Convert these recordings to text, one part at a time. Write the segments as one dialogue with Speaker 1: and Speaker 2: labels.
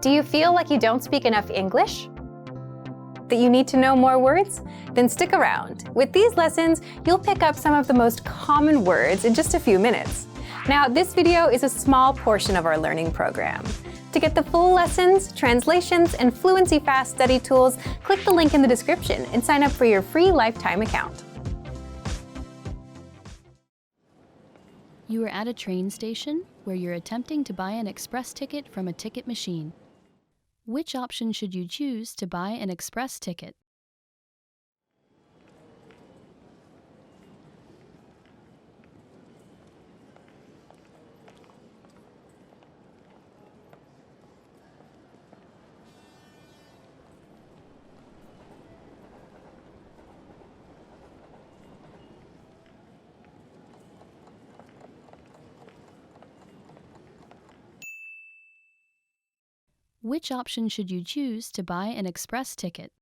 Speaker 1: Do you feel like you don't speak enough English? That you need to know more words? Then stick around. With these lessons, you'll pick up some of the most common words in just a few minutes. Now, this video is a small portion of our learning program. To get the full lessons, translations, and Fluency Fast study tools, click the link in the description and sign up for your free lifetime account.
Speaker 2: You are at a train station where you're attempting to buy an express ticket from a ticket machine. Which option should you choose to buy an express ticket? Which option should you choose to buy an express ticket?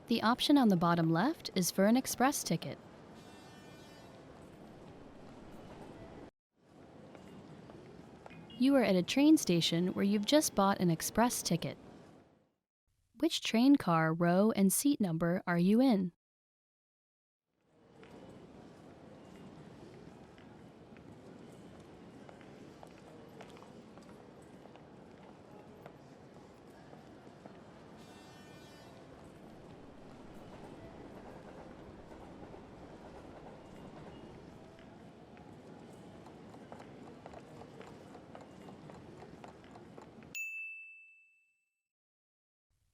Speaker 2: The option on the bottom left is for an express ticket. You are at a train station where you've just bought an express ticket. Which train car, row, and seat number are you in?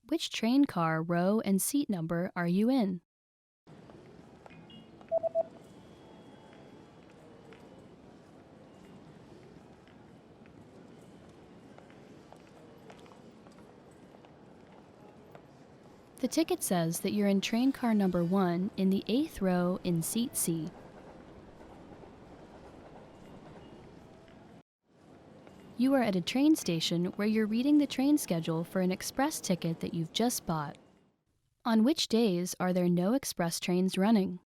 Speaker 2: Which train car, row, and seat number are you in? The ticket says that you're in train car number 1 in the 8th row in seat C. You are at a train station where you're reading the train schedule for an express ticket that you've just bought. On which days are there no express trains running?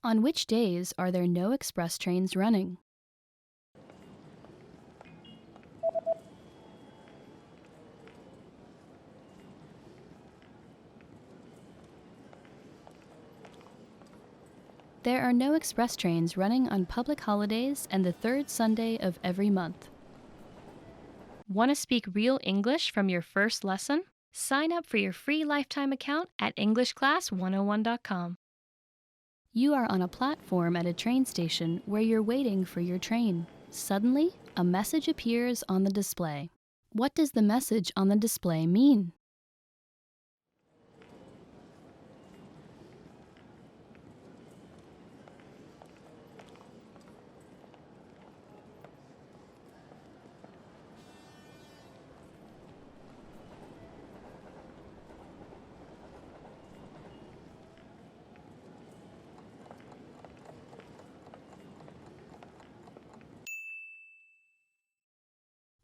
Speaker 2: On which days are there no express trains running? There are no express trains running on public holidays and the third Sunday of every month. Want to speak real English from your first lesson? Sign up for your free lifetime account at EnglishClass101.com. You are on a platform at a train station where you're waiting for your train. Suddenly, a message appears on the display. What does the message on the display mean?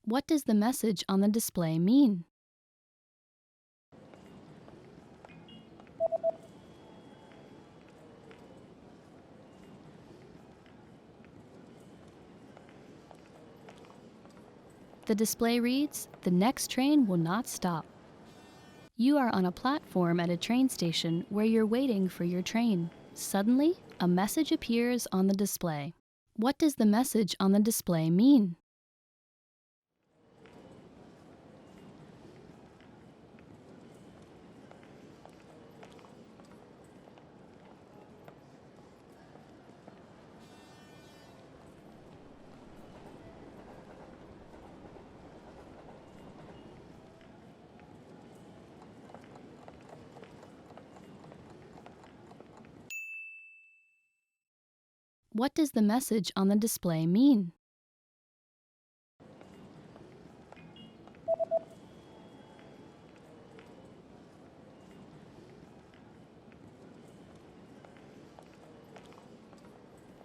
Speaker 2: What does the message on the display mean? The display reads, "The next train will not stop." You are on a platform at a train station where you're waiting for your train. Suddenly, a message appears on the display. What does the message on the display mean? What does the message on the display mean?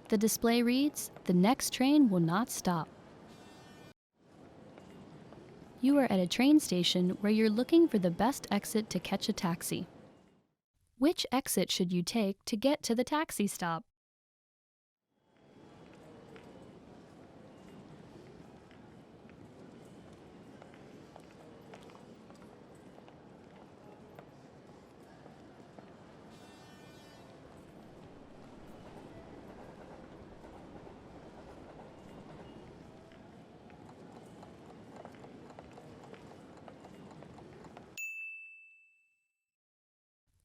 Speaker 2: The display reads, "The next train will not stop." You are at a train station where you're looking for the best exit to catch a taxi. Which exit should you take to get to the taxi stop?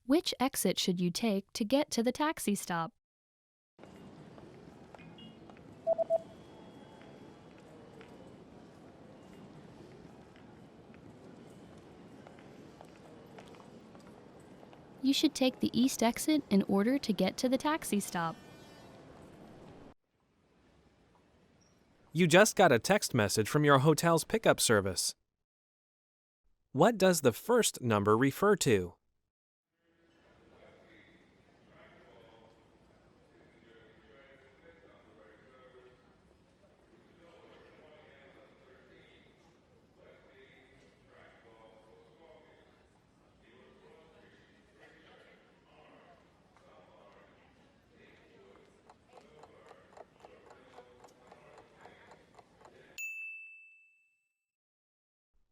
Speaker 2: Which exit should you take to get to the taxi stop? You should take the east exit in order to get to the taxi stop.
Speaker 3: You just got a text message from your hotel's pickup service. What does the first number refer to?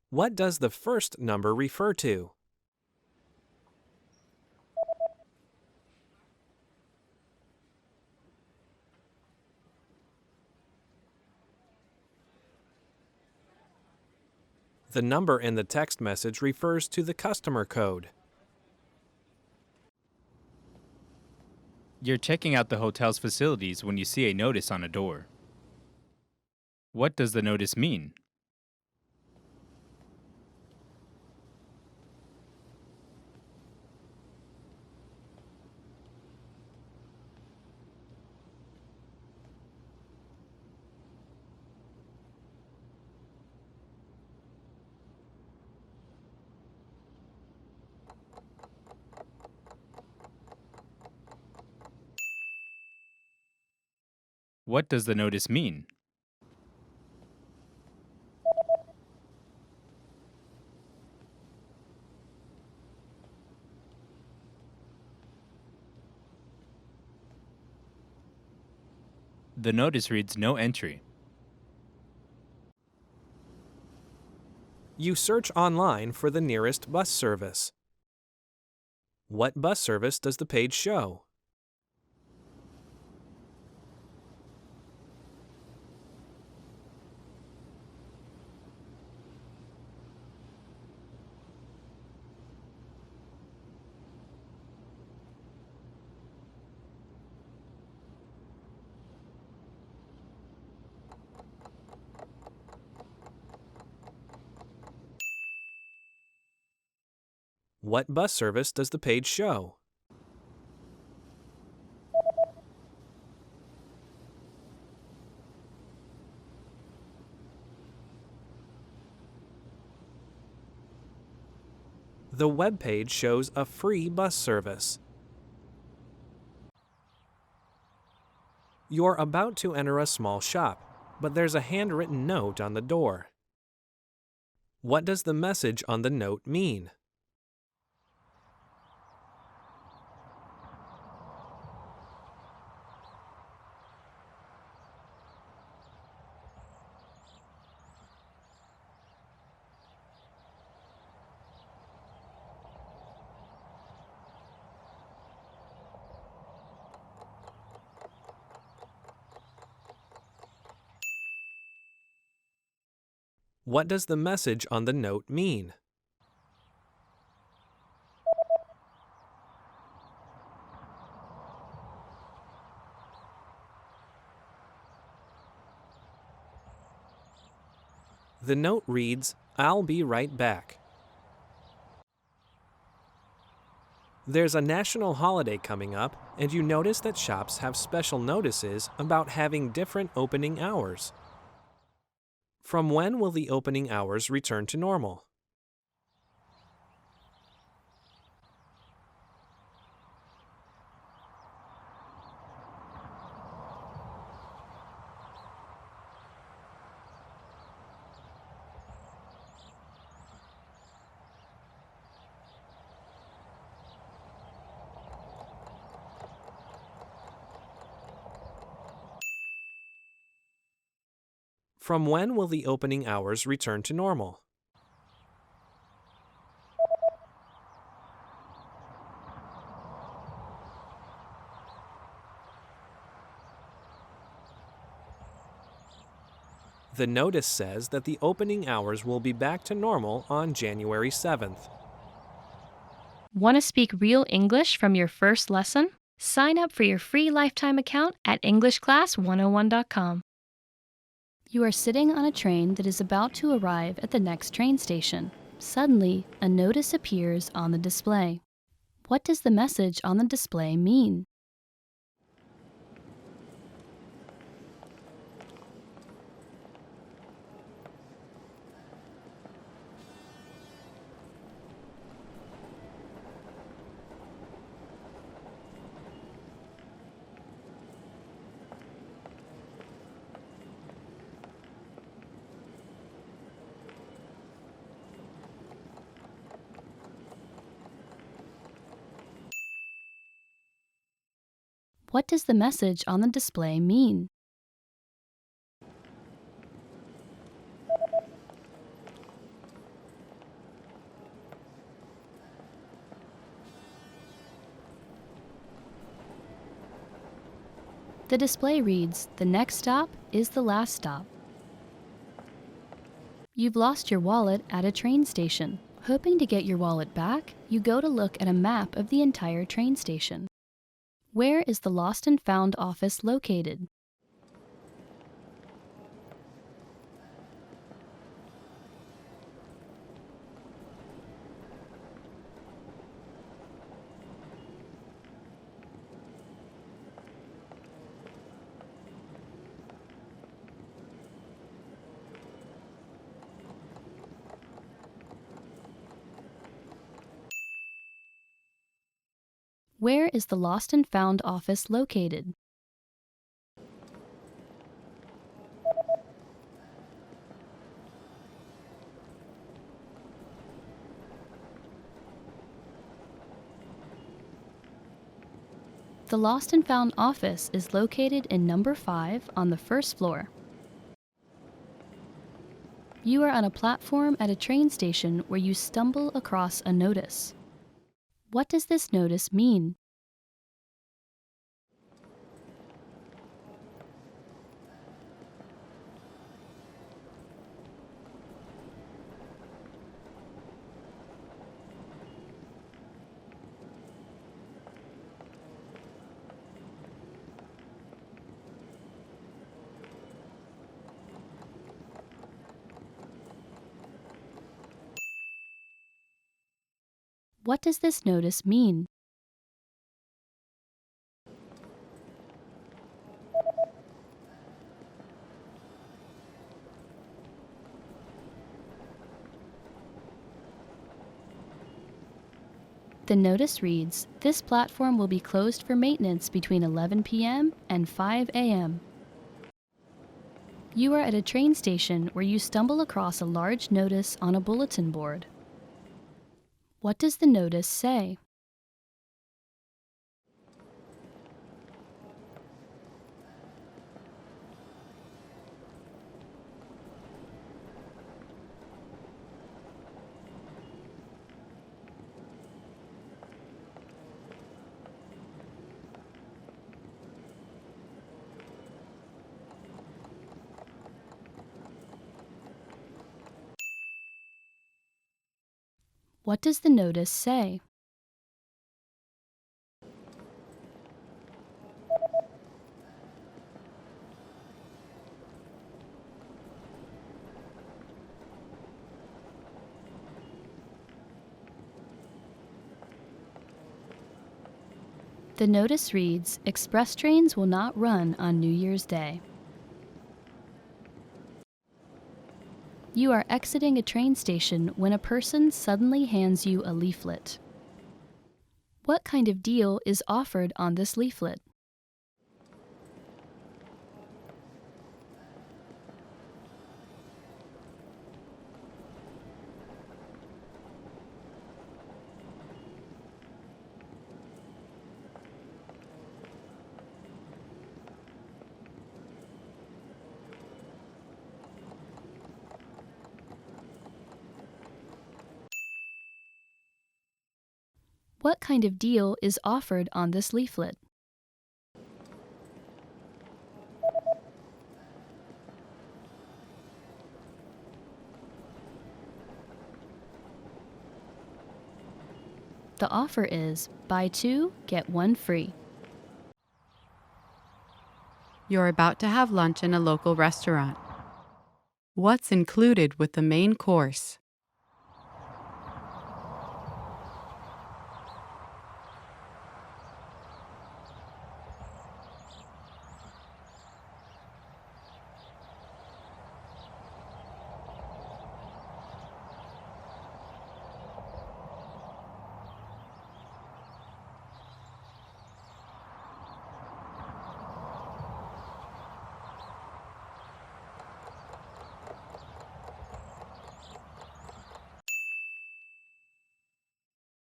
Speaker 3: What does the first number refer to? The number in the text message refers to the customer code.
Speaker 4: You're checking out the hotel's facilities when you see a notice on a door. What does the notice mean? What does the notice mean? The notice reads no entry.
Speaker 3: You search online for the nearest bus service. What bus service does the page show? What bus service does the page show? The web page shows a free bus service. You're about to enter a small shop, but there's a handwritten note on the door. What does the message on the note mean? What does the message on the note mean? The note reads, "I'll be right back." There's a national holiday coming up, and you notice that shops have special notices about having different opening hours. From when will the opening hours return to normal? From when will the opening hours return to normal? The notice says that the opening hours will be back to normal on January 7th.
Speaker 2: Want to speak real English from your first lesson? Sign up for your free lifetime account at EnglishClass101.com. You are sitting on a train that is about to arrive at the next train station. Suddenly, a notice appears on the display. What does the message on the display mean? What does the message on the display mean? The display reads, "The next stop is the last stop." You've lost your wallet at a train station. Hoping to get your wallet back, you go to look at a map of the entire train station. Where is the Lost and Found office located? Where is the Lost and Found office located? The Lost and Found office is located in number 5 on the first floor. You are on a platform at a train station where you stumble across a notice. What does this notice mean? What does this notice mean? The notice reads, "This platform will be closed for maintenance between 11 p.m. and 5 a.m. You are at a train station where you stumble across a large notice on a bulletin board. What does the notice say? What does the notice say? The notice reads, "Express trains will not run on New Year's Day." You are exiting a train station when a person suddenly hands you a leaflet. What kind of deal is offered on this leaflet? What kind of deal is offered on this leaflet? The offer is buy 2, get 1 free.
Speaker 5: You're about to have lunch in a local restaurant. What's included with the main course?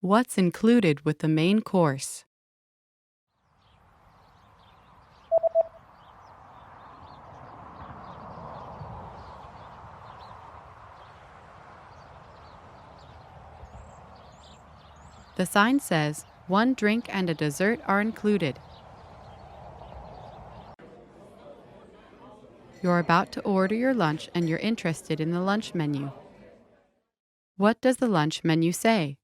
Speaker 5: What's included with the main course? The sign says, 1 drink and a dessert are included. You're about to order your lunch and you're interested in the lunch menu. What does the lunch menu say?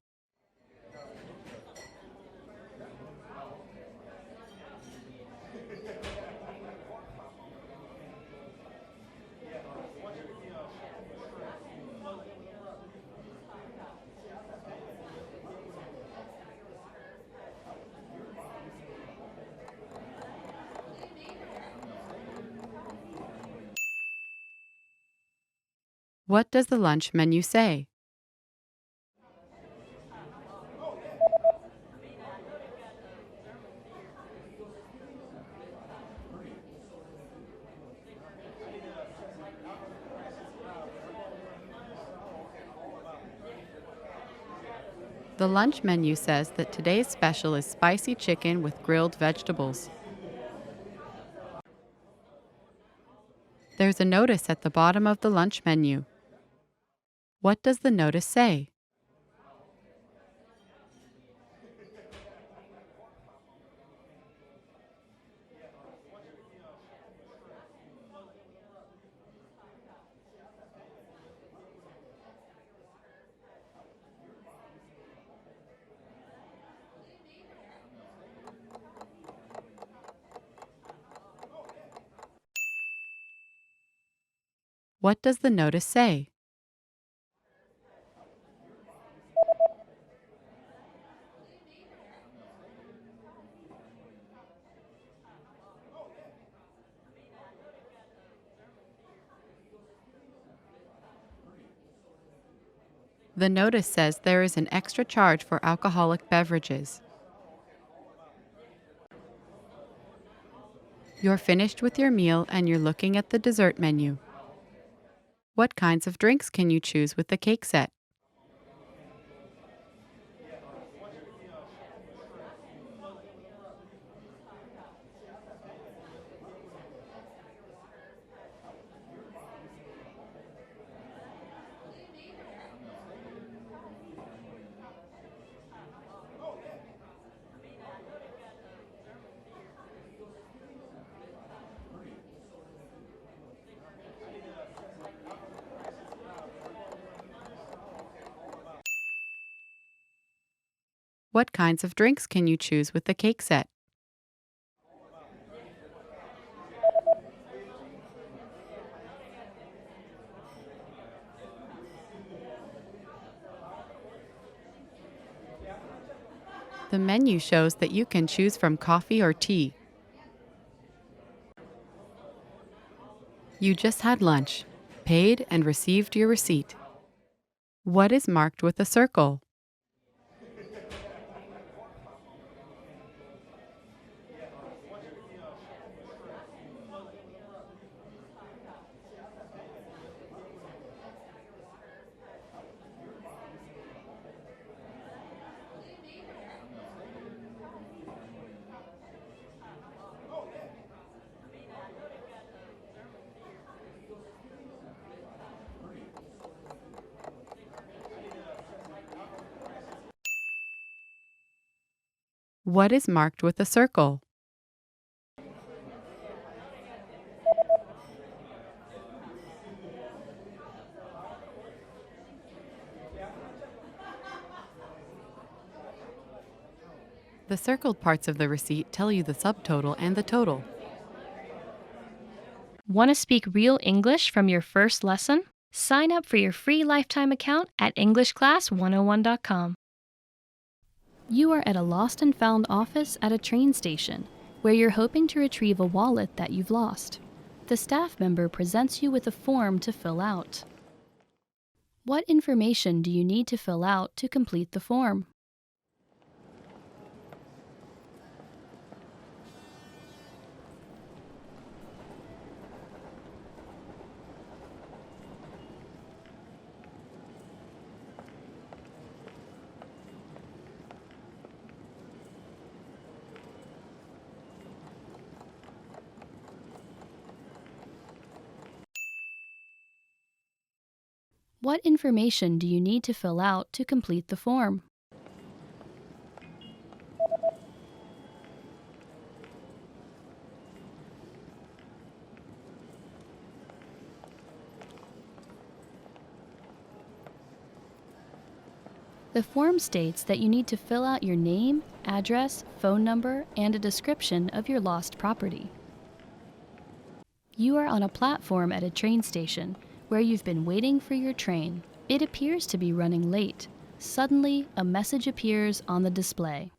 Speaker 5: What does the lunch menu say? The lunch menu says that today's special is spicy chicken with grilled vegetables. There's a notice at the bottom of the lunch menu. What does the notice say? What does the notice say? The notice says there is an extra charge for alcoholic beverages. You're finished with your meal and you're looking at the dessert menu. What kinds of drinks can you choose with the cake set? What kinds of drinks can you choose with the cake set? The menu shows that you can choose from coffee or tea. You just had lunch, paid, and received your receipt. What is marked with a circle? What is marked with a circle? The circled parts of the receipt tell you the subtotal and the total.
Speaker 2: Want to speak real English from your first lesson? Sign up for your free lifetime account at EnglishClass101.com. You are at a lost and found office at a train station where you're hoping to retrieve a wallet that you've lost. The staff member presents you with a form to fill out. What information do you need to fill out to complete the form? What information do you need to fill out to complete the form? The form states that you need to fill out your name, address, phone number, and a description of your lost property. You are on a platform at a train station where you've been waiting for your train. It appears to be running late. Suddenly, a message appears on the display.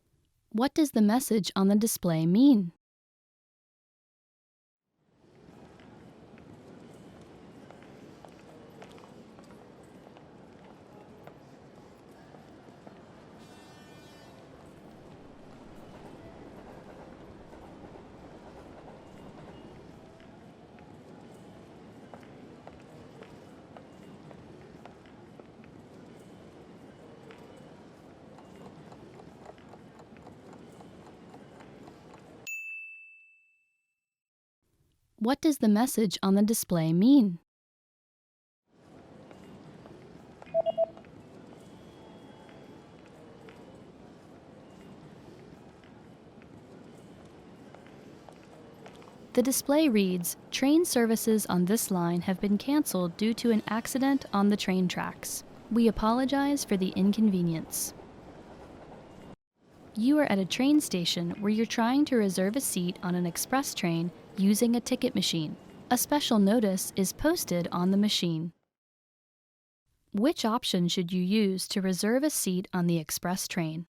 Speaker 2: What does the message on the display mean? What does the message on the display mean? The display reads, "Train services on this line have been canceled due to an accident on the train tracks. We apologize for the inconvenience." You are at a train station where you're trying to reserve a seat on an express train using a ticket machine. A special notice is posted on the machine. Which option should you use to reserve a seat on the express train?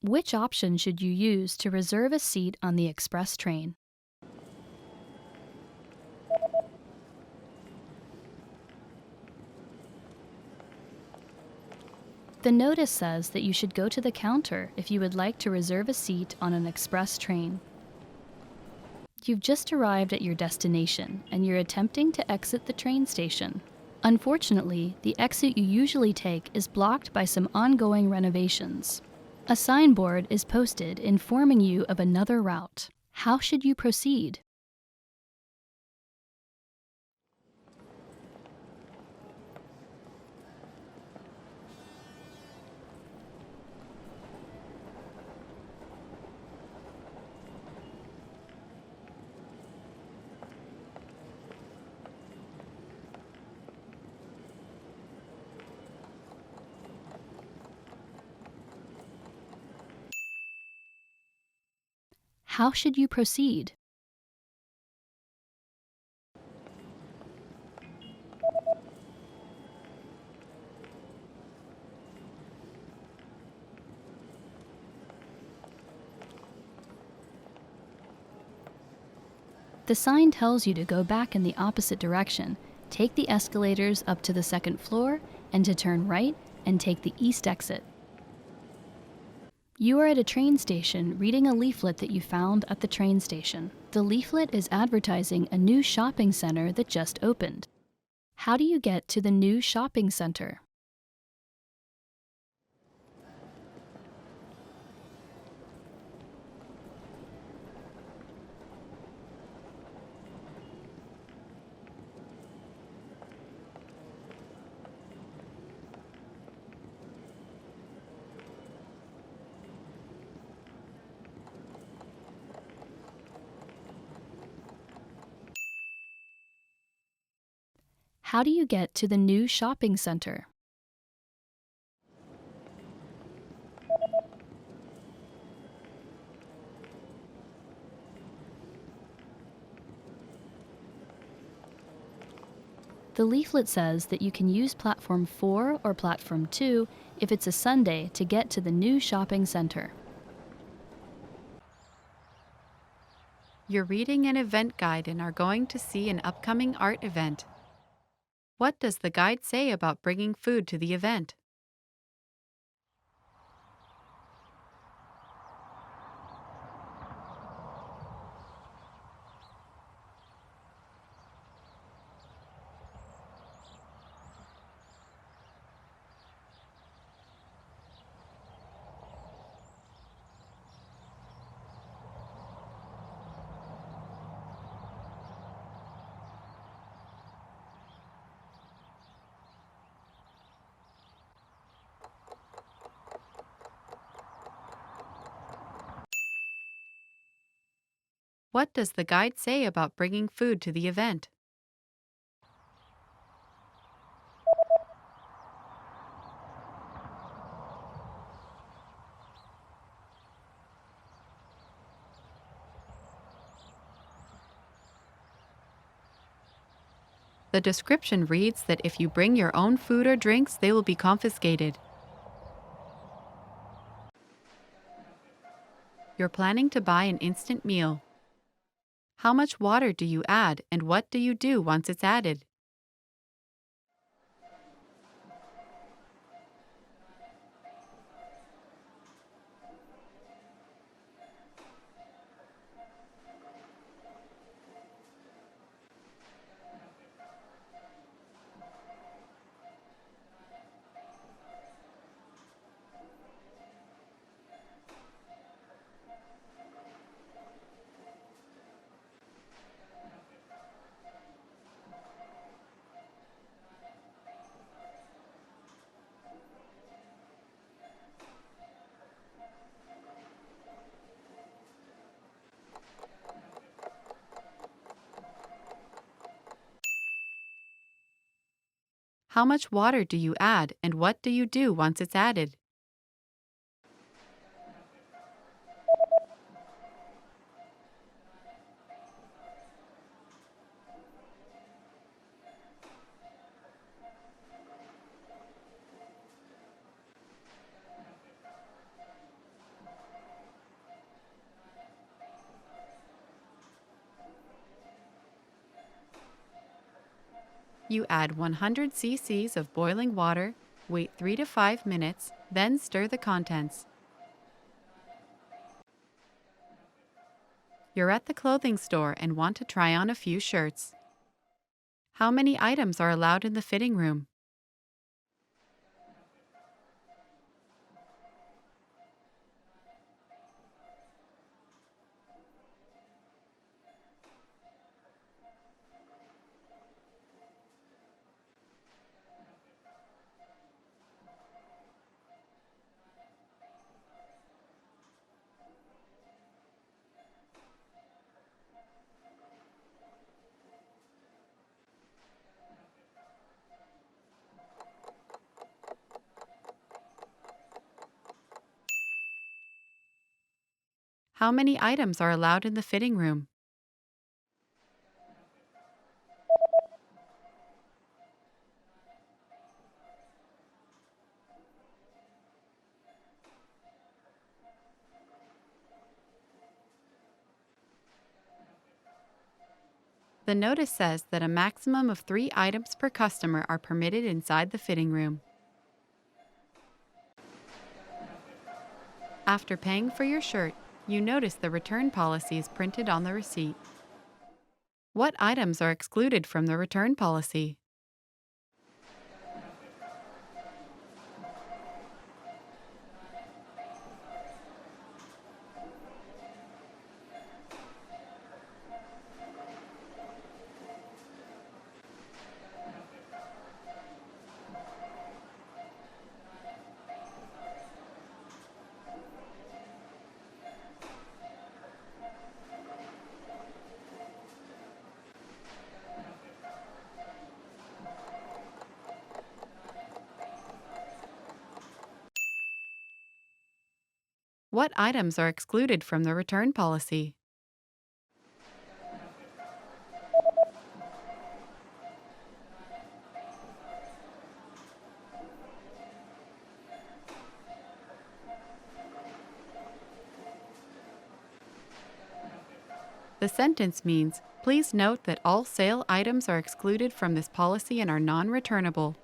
Speaker 2: Which option should you use to reserve a seat on the express train? The notice says that you should go to the counter if you would like to reserve a seat on an express train. You've just arrived at your destination and you're attempting to exit the train station. Unfortunately, the exit you usually take is blocked by some ongoing renovations. A signboard is posted informing you of another route. How should you proceed? How should you proceed? The sign tells you to go back in the opposite direction, take the escalators up to the second floor, and to turn right and take the east exit. You are at a train station reading a leaflet that you found at the train station. The leaflet is advertising a new shopping center that just opened. How do you get to the new shopping center? How do you get to the new shopping center? The leaflet says that you can use platform 4 or platform 2 if it's a Sunday to get to the new shopping center.
Speaker 5: You're reading an event guide and are going to see an upcoming art event. What does the guide say about bringing food to the event? What does the guide say about bringing food to the event? The description reads that if you bring your own food or drinks, they will be confiscated. You're planning to buy an instant meal. How much water do you add, and what do you do once it's added? How much water do you add, and what do you do once it's added? You add 100 cc's of boiling water, wait 3 to 5 minutes, then stir the contents. You're at the clothing store and want to try on a few shirts. How many items are allowed in the fitting room? How many items are allowed in the fitting room? The notice says that a maximum of 3 items per customer are permitted inside the fitting room. After paying for your shirt, you notice the return policy is printed on the receipt. What items are excluded from the return policy? What items are excluded from the return policy? The sentence means, please note that all sale items are excluded from this policy and are non-returnable.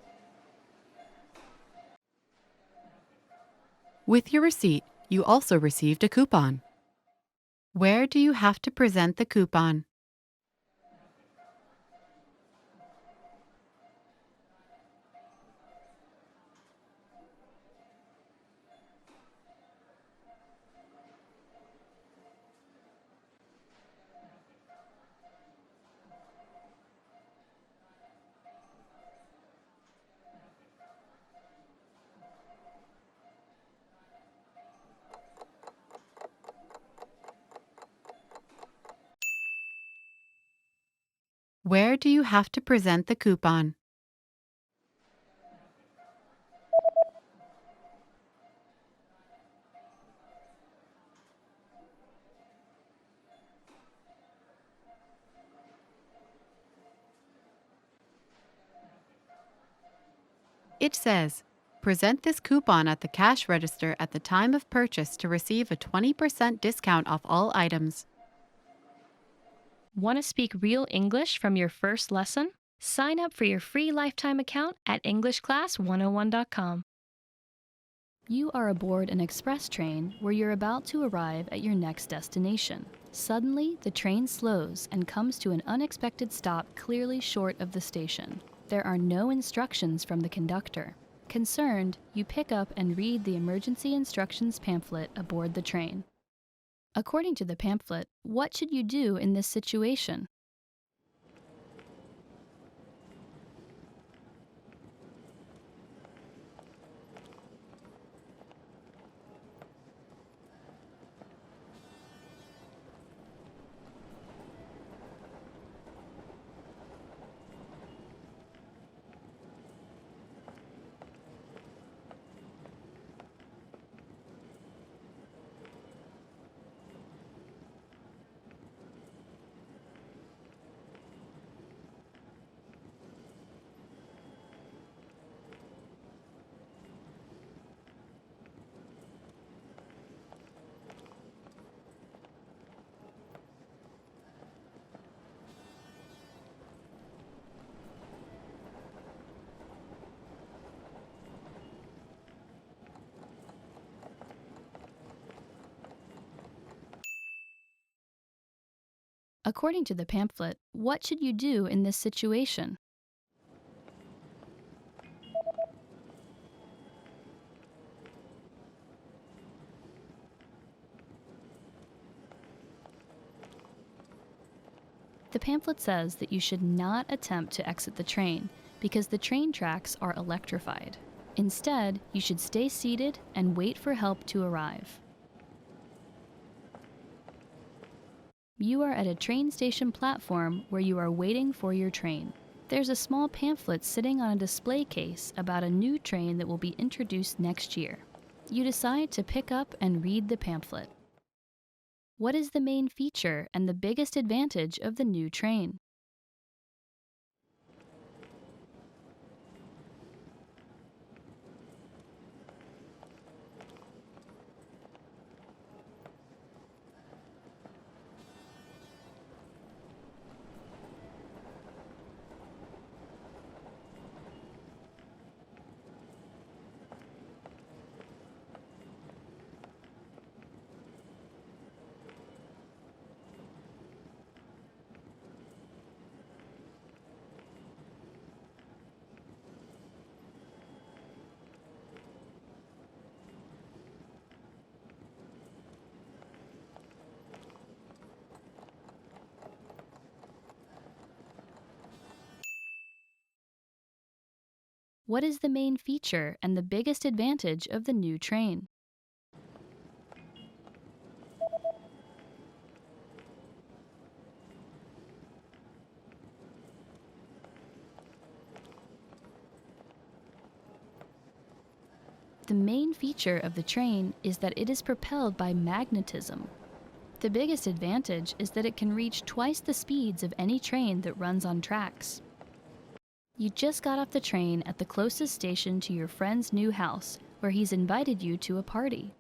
Speaker 5: With your receipt, you also received a coupon. Where do you have to present the coupon? Where do you have to present the coupon? It says, present this coupon at the cash register at the time of purchase to receive a 20% discount off all items.
Speaker 2: Want to speak real English from your first lesson? Sign up for your free lifetime account at EnglishClass101.com. You are aboard an express train where you're about to arrive at your next destination. Suddenly, the train slows and comes to an unexpected stop clearly short of the station. There are no instructions from the conductor. Concerned, you pick up and read the emergency instructions pamphlet aboard the train. According to the pamphlet, what should you do in this situation? According to the pamphlet, what should you do in this situation? The pamphlet says that you should not attempt to exit the train because the train tracks are electrified. Instead, you should stay seated and wait for help to arrive. You are at a train station platform where you are waiting for your train. There's a small pamphlet sitting on a display case about a new train that will be introduced next year. You decide to pick up and read the pamphlet. What is the main feature and the biggest advantage of the new train? What is the main feature and the biggest advantage of the new train? The main feature of the train is that it is propelled by magnetism. The biggest advantage is that it can reach twice the speeds of any train that runs on tracks. You just got off the train at the closest station to your friend's new house, where he's invited you to a party.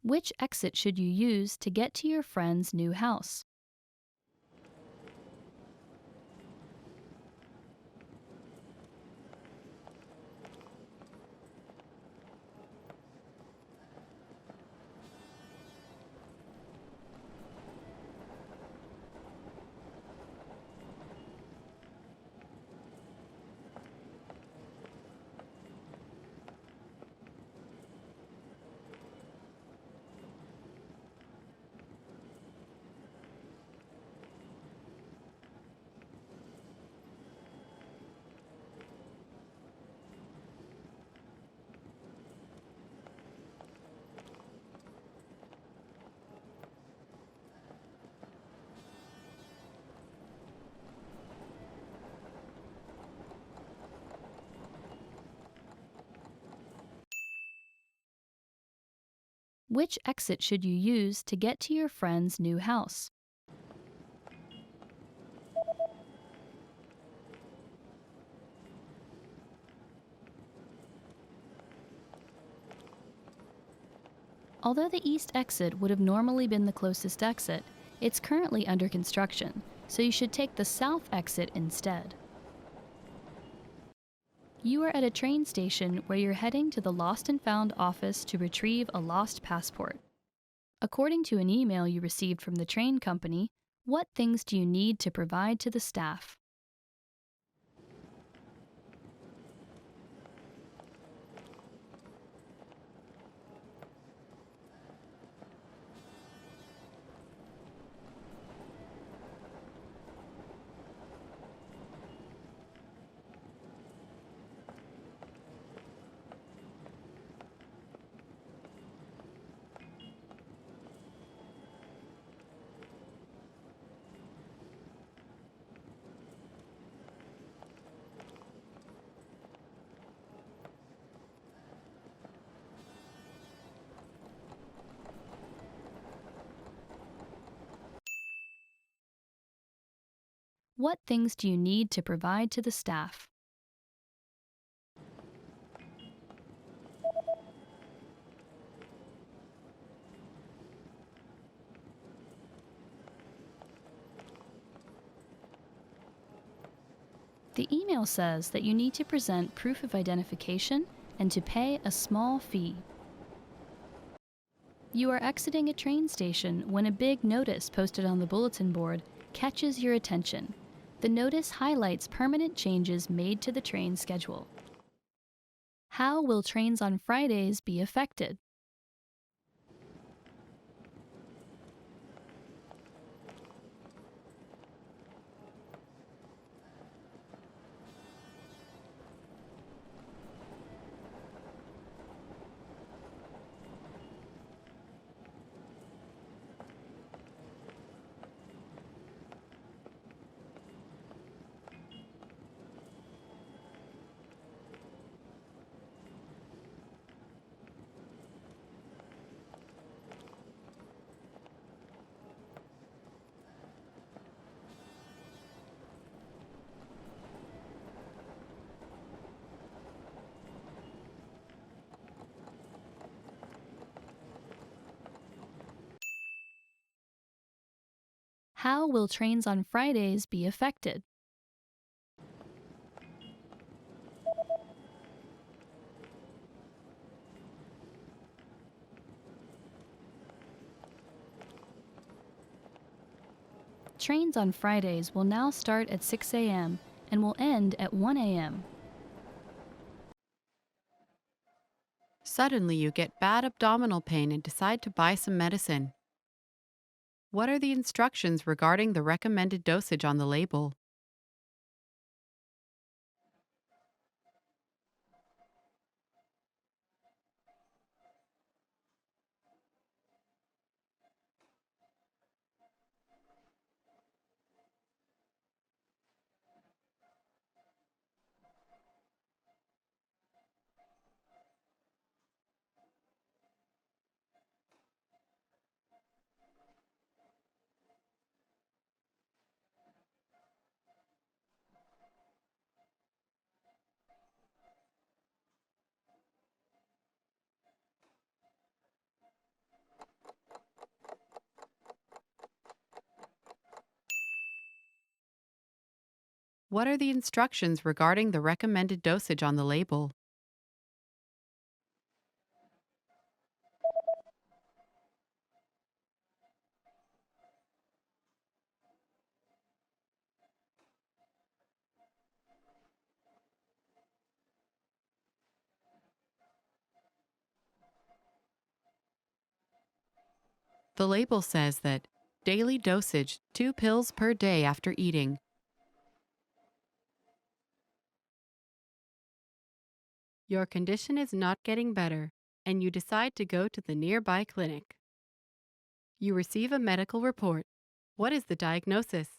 Speaker 2: Which exit should you use to get to your friend's new house? Which exit should you use to get to your friend's new house? Although the east exit would have normally been the closest exit, it's currently under construction, so you should take the south exit instead. You are at a train station where you're heading to the Lost and Found office to retrieve a lost passport. According to an email you received from the train company, what things do you need to provide to the staff? What things do you need to provide to the staff? The email says that you need to present proof of identification and to pay a small fee. You are exiting a train station when a big notice posted on the bulletin board catches your attention. The notice highlights permanent changes made to the train schedule. How will trains on Fridays be affected? How will trains on Fridays be affected? Trains on Fridays will now start at 6 a.m. and will end at 1 a.m.
Speaker 5: Suddenly, you get bad abdominal pain and decide to buy some medicine. What are the instructions regarding the recommended dosage on the label? What are the instructions regarding the recommended dosage on the label? The label says that daily dosage 2 pills per day after eating. Your condition is not getting better, and you decide to go to the nearby clinic. You receive a medical report. What is the diagnosis?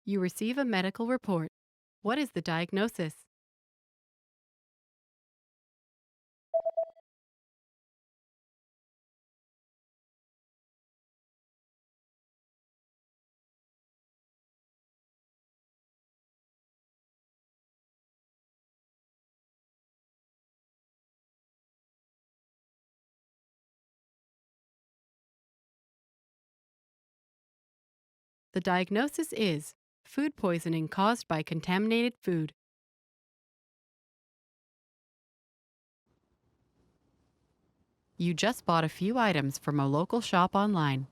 Speaker 5: You receive a medical report. What is the diagnosis? The diagnosis is food poisoning caused by contaminated food. You just bought a few items from a local shop online.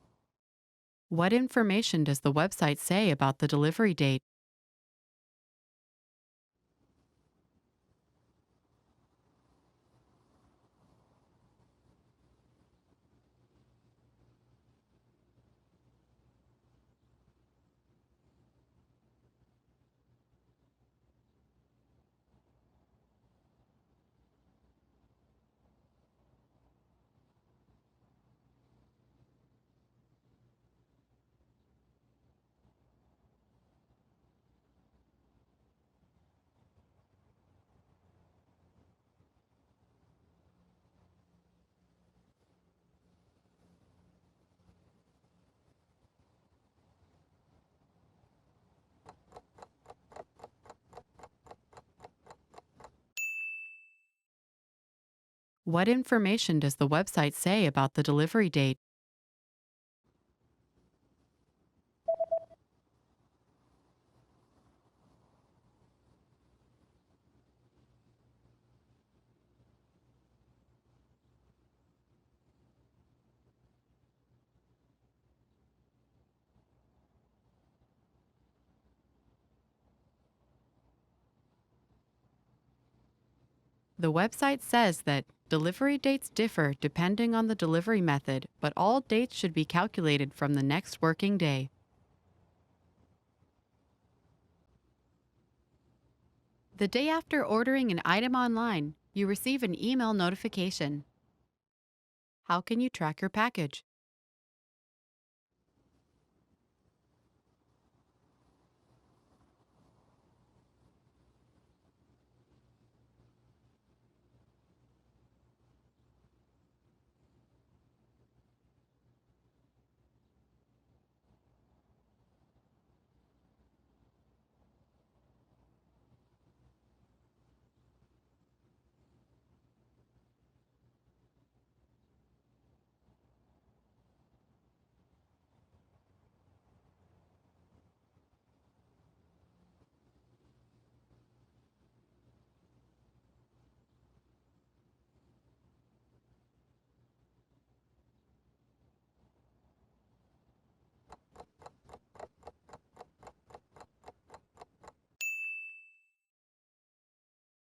Speaker 5: What information does the website say about the delivery date? What information does the website say about the delivery date? The website says that delivery dates differ depending on the delivery method, but all dates should be calculated from the next working day. The day after ordering an item online, you receive an email notification. How can you track your package?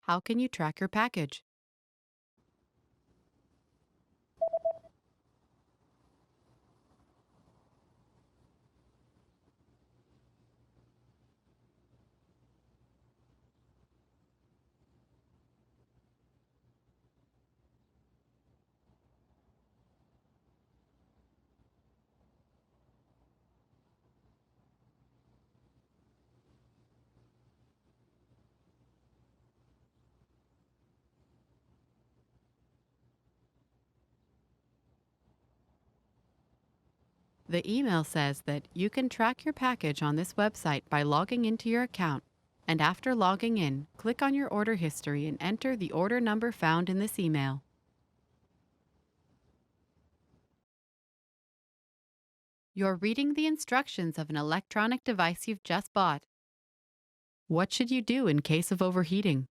Speaker 5: How can you track your package? The email says that you can track your package on this website by logging into your account, and after logging in, click on your order history and enter the order number found in this email. You're reading the instructions of an electronic device you've just bought. What should you do in case of overheating?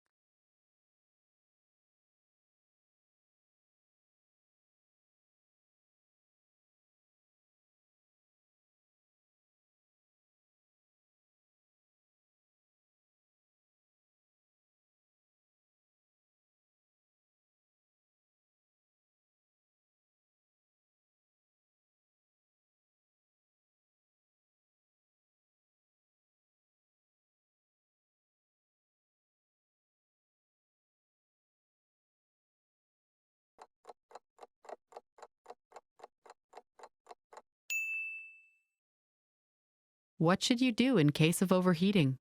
Speaker 5: What should you do in case of overheating?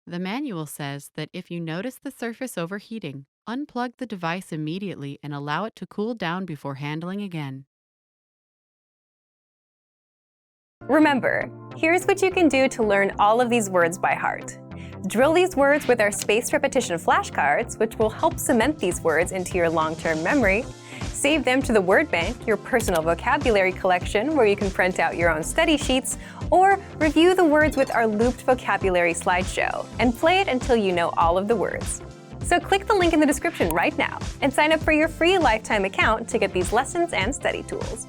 Speaker 5: The manual says that if you notice the surface overheating, unplug the device immediately and allow it to cool down before handling again.
Speaker 1: Remember, here's what you can do to learn all of these words by heart. Drill these words with our spaced repetition flashcards, which will help cement these words into your long-term memory. Save them to the word bank, your personal vocabulary collection, where you can print out your own study sheets, or review the words with our looped vocabulary slideshow, and play it until you know all of the words. So click the link in the description right now and sign up for your free lifetime account to get these lessons and study tools.